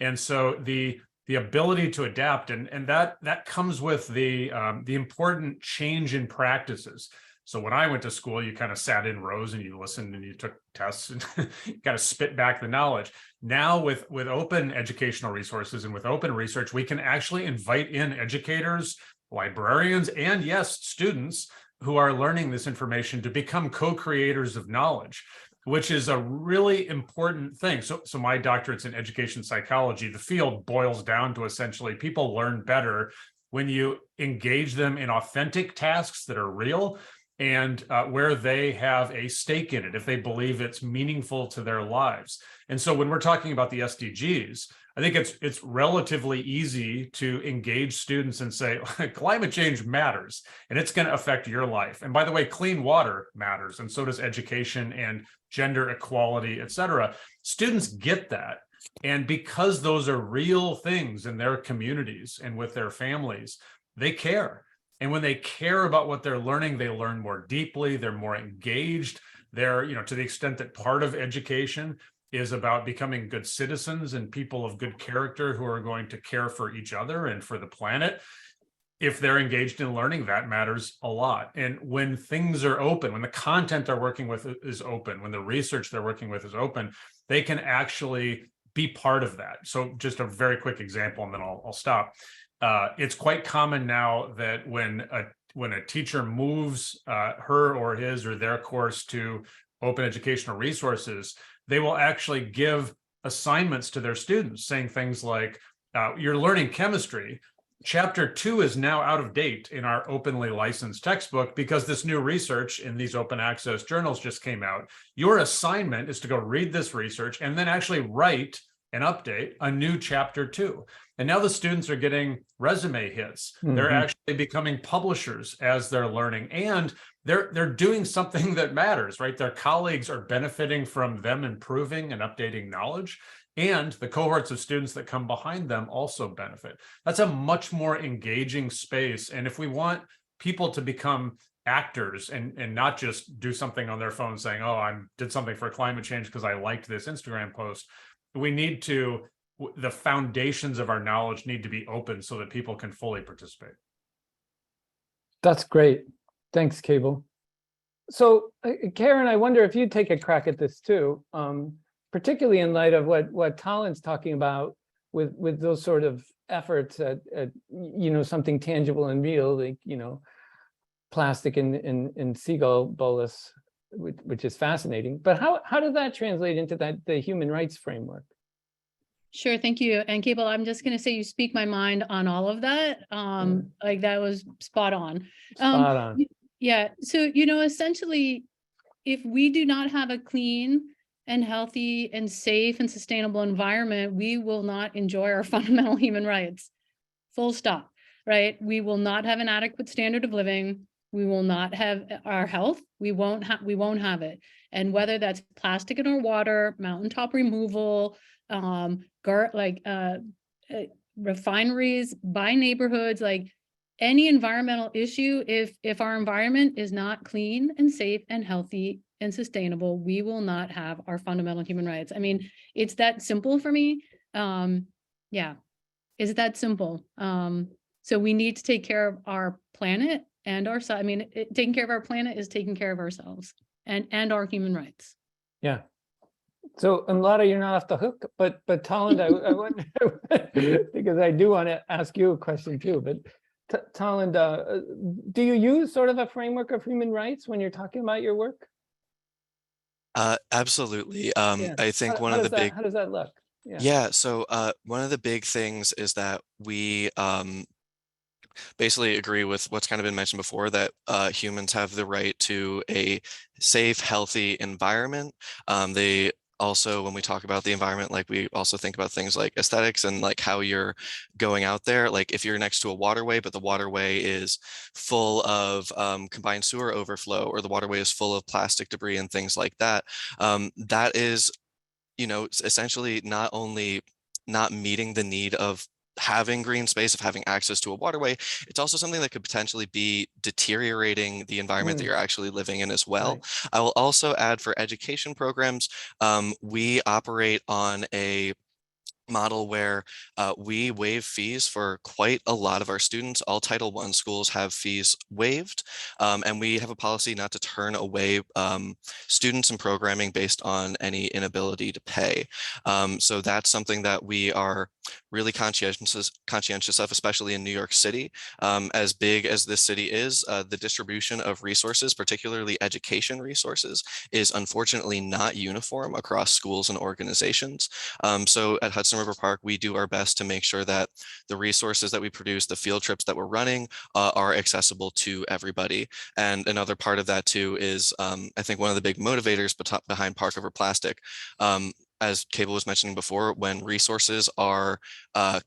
And so the ability to adapt, and that comes with the important change in practices. So when I went to school, you kind of sat in rows and you listened and you took tests and you kind of spit back the knowledge. Now with open educational resources and with open research, we can actually invite in educators, librarians, and yes, students who are learning this information to become co-creators of knowledge, which is a really important thing. So my doctorate's in education psychology. The field boils down to essentially people learn better when you engage them in authentic tasks that are real, and where they have a stake in it, if they believe it's meaningful to their lives. And so when we're talking about the SDGs, I think it's relatively easy to engage students and say, climate change matters, and it's going to affect your life. And by the way, clean water matters, and so does education and gender equality, et cetera. Students get that. And because those are real things in their communities and with their families, they care. And when they care about what they're learning, they learn more deeply, they're more engaged. They're, to the extent that part of education is about becoming good citizens and people of good character who are going to care for each other and for the planet. If they're engaged in learning, that matters a lot. And when things are open, when the content they're working with is open, when the research they're working with is open, they can actually be part of that. So just a very quick example, and then I'll stop. It's quite common now that when a teacher moves her or his or their course to open educational resources, they will actually give assignments to their students saying things like, you're learning chemistry. Chapter 2 is now out of date in our openly licensed textbook because this new research in these open access journals just came out. Your assignment is to go read this research and then actually write and update a new chapter 2. And now the students are getting resume hits. They're actually becoming publishers as they're learning, and they're doing something that matters, right? Their colleagues are benefiting from them improving and updating knowledge, and the cohorts of students that come behind them also benefit. That's a much more engaging space. And if we want people to become actors and not just do something on their phone saying, oh, I did something for climate change because I liked this Instagram post, we need to, the foundations of our knowledge need to be open so that people can fully participate. That's great. Thanks, Cable. So Karen, I wonder if you'd take a crack at this too, particularly in light of what Toland's talking about with those sort of efforts at something tangible and real, like, plastic in seagull bolus, which is fascinating. But how does that translate into the human rights framework? Sure, thank you. And Cable, I'm just going to say you speak my mind on all of that. Like that was spot on. Spot on. Yeah. So, essentially, if we do not have a clean and healthy and safe and sustainable environment, we will not enjoy our fundamental human rights. Full stop, right? We will not have an adequate standard of living. We will not have our health. We won't have it. And whether that's plastic in our water, mountaintop removal, refineries by neighborhoods, like any environmental issue, if our environment is not clean and safe and healthy and sustainable, we will not have our fundamental human rights. I mean, it's that simple for me. Yeah, it's that simple. So we need to take care of our planet and ourselves. I mean, taking care of our planet is taking care of ourselves and our human rights. Yeah. So Amlata, you're not off the hook, but Toland, I wonder, because I do want to ask you a question too. But Toland, do you use sort of a framework of human rights when you're talking about your work? Absolutely. Yeah. I think how does that look? Yeah. So one of the big things is that we basically agree with what's kind of been mentioned before, that humans have the right to a safe, healthy environment. They also, when we talk about the environment, like we also think about things like aesthetics and like how you're going out there. Like if you're next to a waterway, but the waterway is full of combined sewer overflow, or the waterway is full of plastic debris and things like that, that is, essentially not only not meeting the need of having green space, of having access to a waterway, it's also something that could potentially be deteriorating the environment that you're actually living in as well. Right. I will also add, for education programs, we operate on a model where we waive fees for quite a lot of our students. All Title I schools have fees waived, and we have a policy not to turn away students and programming based on any inability to pay. So that's something that we are really conscientious of, especially in New York City. As big as this city is, the distribution of resources, particularly education resources, is unfortunately not uniform across schools and organizations. So at Hudson, Hudson River Park, we do our best to make sure that the resources that we produce, the field trips that we're running, are accessible to everybody. And another part of that too is, I think one of the big motivators behind Park Over Plastic, as Cable was mentioning before, when resources are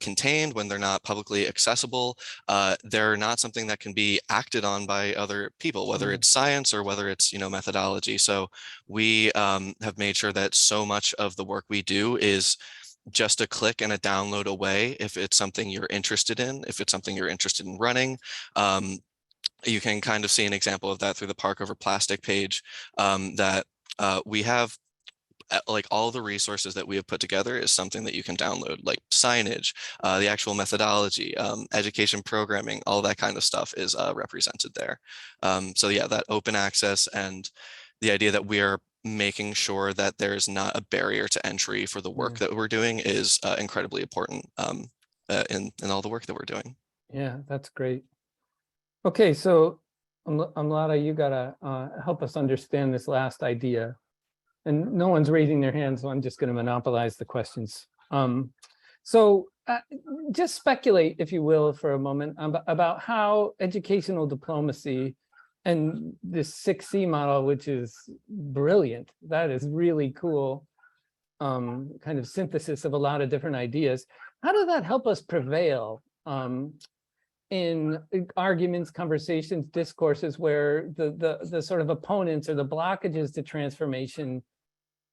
contained, when they're not publicly accessible, they're not something that can be acted on by other people, whether it's science or whether it's, methodology. So we have made sure that so much of the work we do is just a click and a download away if it's something you're interested in, if it's something you're interested in running. You can kind of see an example of that through the Park Over Plastic page, that we have. Like all the resources that we have put together is something that you can download, like signage, the actual methodology, education programming, all that kind of stuff is represented there. So yeah, that open access and the idea that we are making sure that there is not a barrier to entry for the work that we're doing is incredibly important in all the work that we're doing. Yeah, that's great. Okay, so Amlata, you gotta help us understand this last idea. And no one's raising their hands, so I'm just going to monopolize the questions. Just speculate, if you will, for a moment about how educational diplomacy and this 6C model, which is brilliant, that is really cool, kind of synthesis of a lot of different ideas. How does that help us prevail in arguments, conversations, discourses where the sort of opponents or the blockages to transformation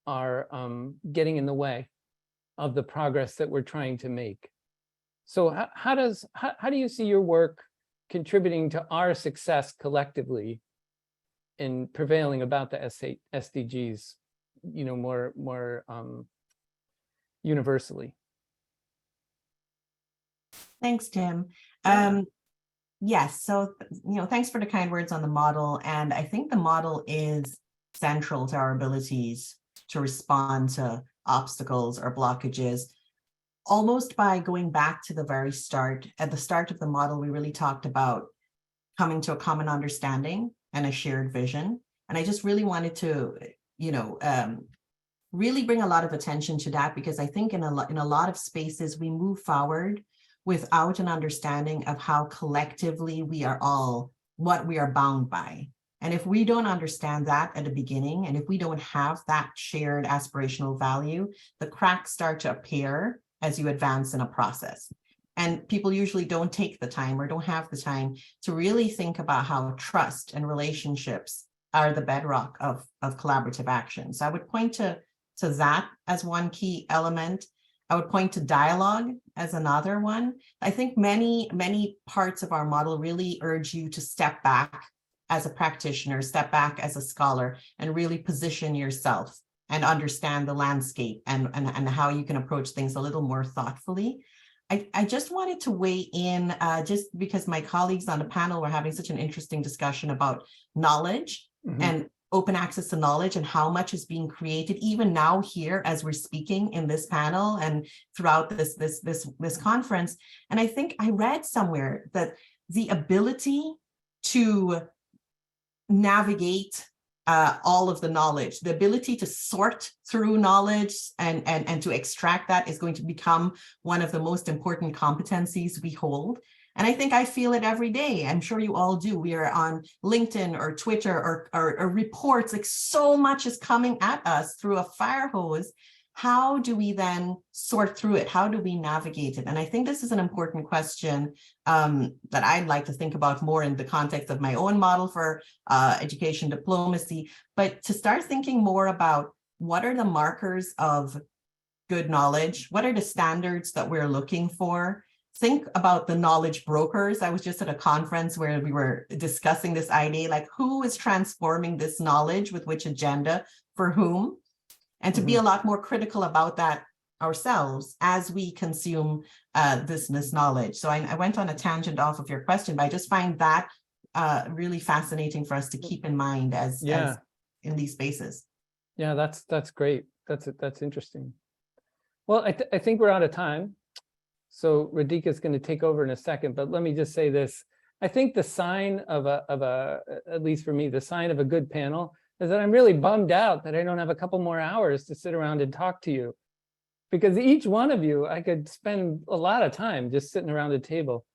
are getting in the way of the progress that we're trying to make? So how do you see your work contributing to our success collectively in prevailing about the SDGs, more universally? Thanks, Tim. Yes, so thanks for the kind words on the model. And I think the model is central to our abilities to respond to obstacles or blockages, almost by going back to the very start. At the start of the model, we really talked about coming to a common understanding and a shared vision. And I just really wanted to, really bring a lot of attention to that, because I think in a lot of spaces, we move forward without an understanding of how collectively we are all what we are bound by. And if we don't understand that at the beginning, and if we don't have that shared aspirational value, the cracks start to appear as you advance in a process. And people usually don't take the time or don't have the time to really think about how trust and relationships are the bedrock of collaborative action. So I would point to that as one key element. I would point to dialogue as another one. I think many parts of our model really urge you to step back as a practitioner, step back as a scholar, and really position yourself and understand the landscape and how you can approach things a little more thoughtfully. I just wanted to weigh in, just because my colleagues on the panel were having such an interesting discussion about knowledge and open access to knowledge and how much is being created even now here as we're speaking in this panel and throughout this conference. And I think I read somewhere that the ability to navigate all of the knowledge, the ability to sort through knowledge and to extract that is going to become one of the most important competencies we hold. And I think I feel it every day. I'm sure you all do. We are on LinkedIn or Twitter or reports, like so much is coming at us through a fire hose. How do we then sort through it? How do we navigate it? And I think this is an important question that I'd like to think about more in the context of my own model for education diplomacy, but to start thinking more about what are the markers of good knowledge? What are the standards that we're looking for? Think about the knowledge brokers. I was just at a conference where we were discussing this idea, like who is transforming this knowledge with which agenda for whom? And to be a lot more critical about that ourselves as we consume this knowledge. So I went on a tangent off of your question, but I just find that really fascinating for us to keep in mind as in these spaces. Yeah, that's great. That's interesting. Well, I think we're out of time. So Radhika is going to take over in a second, but let me just say this. I think the sign of at least for me, the sign of a good panel is that I'm really bummed out that I don't have a couple more hours to sit around and talk to you, because each one of you, I could spend a lot of time just sitting around a table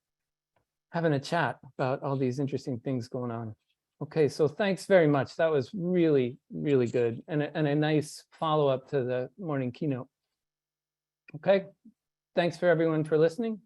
having a chat about all these interesting things going on. Okay, so thanks very much. That was really, really good and a nice follow-up to the morning keynote. Okay, thanks for everyone for listening.